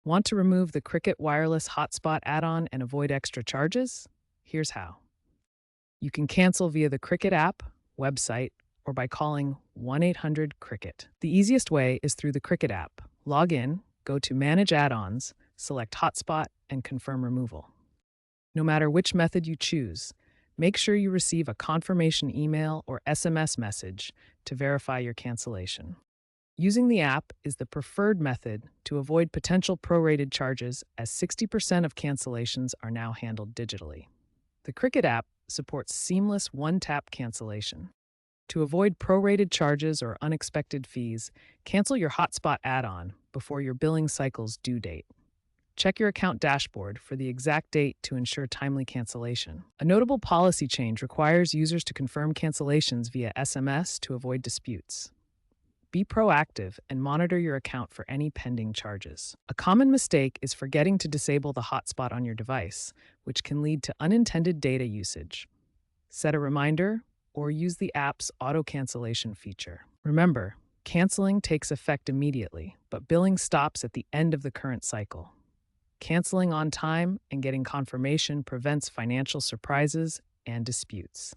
Want to remove the Cricket Wireless Hotspot add-on and avoid extra charges? Here's how. You can cancel via the Cricket app, website, or by calling 1-800-CRICKET. The easiest way is through the Cricket app. Log in, go to Manage Add-ons, select Hotspot, and confirm removal. No matter which method you choose, make sure you receive a confirmation email or SMS message to verify your cancellation. Using the app is the preferred method to avoid potential prorated charges, as 60% of cancellations are now handled digitally. The Cricket app supports seamless one-tap cancellation. To avoid prorated charges or unexpected fees, cancel your Hotspot add-on before your billing cycle's due date. Check your account dashboard for the exact date to ensure timely cancellation. A notable policy change requires users to confirm cancellations via SMS to avoid disputes. Be proactive and monitor your account for any pending charges. A common mistake is forgetting to disable the hotspot on your device, which can lead to unintended data usage. Set a reminder or use the app's auto-cancellation feature. Remember, canceling takes effect immediately, but billing stops at the end of the current cycle. Canceling on time and getting confirmation prevents financial surprises and disputes.